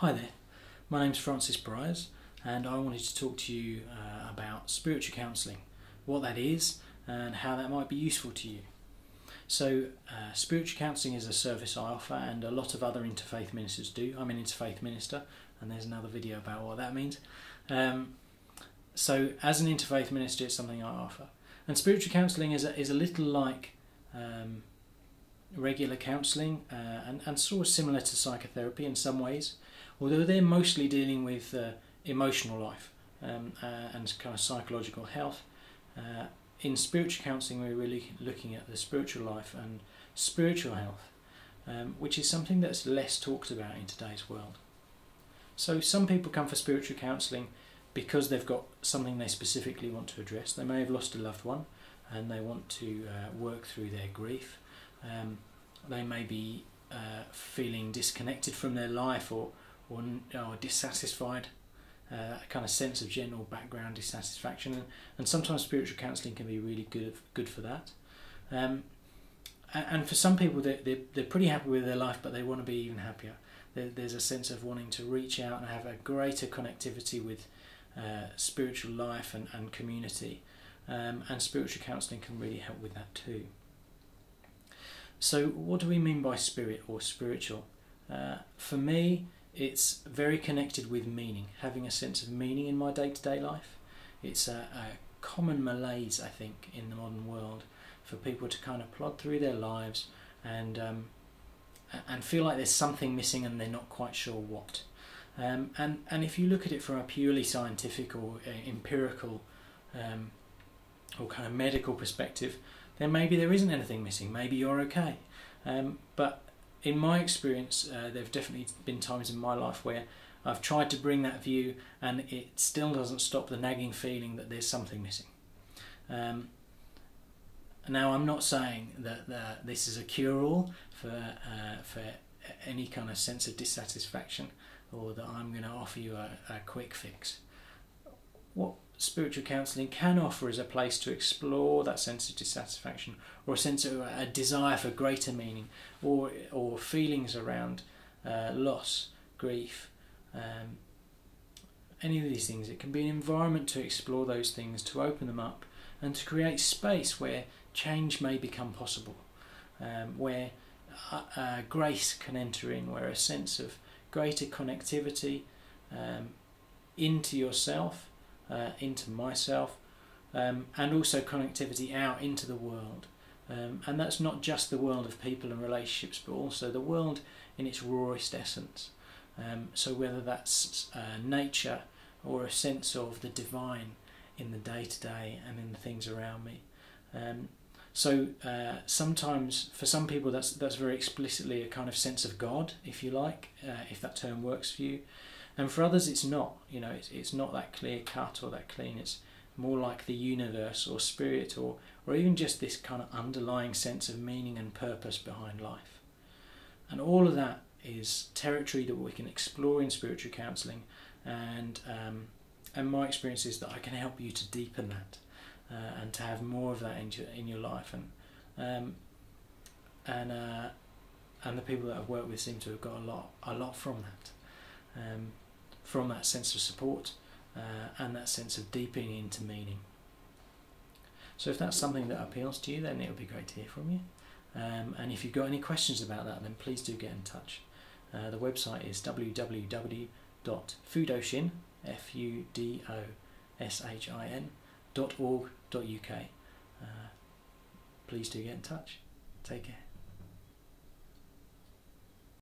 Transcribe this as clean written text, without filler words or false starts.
Hi there, my name's Briers and I wanted to talk to you about spiritual counselling, what that is and how that might be useful to you. So spiritual counselling is a service I offer and a lot of other interfaith ministers do. I'm an interfaith minister and there's another video about what that means. So as an interfaith minister it's something I offer. And spiritual counselling is a little like regular counselling and sort of similar to psychotherapy in some ways, although they're mostly dealing with emotional life and kind of psychological health. In spiritual counselling we're really looking at the spiritual life and spiritual health, which is something that's less talked about in today's world. So some people come for spiritual counselling because they've got something they specifically want to address. They may have lost a loved one and they want to work through their grief. They may be feeling disconnected from their life or dissatisfied, a kind of sense of general background dissatisfaction, and sometimes spiritual counselling can be really good for that. And for some people they're pretty happy with their life, but they want to be even happier. There's a sense of wanting to reach out and have a greater connectivity with spiritual life and community, and spiritual counselling can really help with that too. So what do we mean by spirit or spiritual? For me, it's very connected with meaning, having a sense of meaning in my day-to-day life. It's a common malaise, I think, in the modern world for people to kind of plod through their lives and feel like there's something missing and they're not quite sure what. And if you look at it from a purely scientific or empirical or kind of medical perspective, then maybe there isn't anything missing, maybe you're okay. But in my experience, there have definitely been times in my life where I've tried to bring that view and it still doesn't stop the nagging feeling that there's something missing. Now I'm not saying that this is a cure-all for any kind of sense of dissatisfaction, or that I'm going to offer you a quick fix. What spiritual counselling can offer is a place to explore that sense of dissatisfaction, or a sense of a desire for greater meaning, or feelings around loss, grief, any of these things. It can be an environment to explore those things, to open them up and to create space where change may become possible, where grace can enter in, where a sense of greater connectivity into yourself, into myself, and also connectivity out into the world. And that's not just the world of people and relationships, but also the world in its rawest essence. So whether that's nature or a sense of the divine in the day-to-day and in the things around me. So sometimes for some people that's very explicitly a kind of sense of God, if you like, if that term works for you. And for others it's not, it's not that clear cut or that clean. It's more like the universe or spirit or even just this kind of underlying sense of meaning and purpose behind life. And all of that is territory that we can explore in spiritual counselling, and my experience is that I can help you to deepen that and to have more of that in your life, and the people that I've worked with seem to have got a lot from that sense of support and that sense of deepening into meaning. So if that's something that appeals to you, then it would be great to hear from you. And if you've got any questions about that, then please do get in touch. The website is www.fudoshin, FUDOSHIN.org.uk. Please do get in touch. Take care.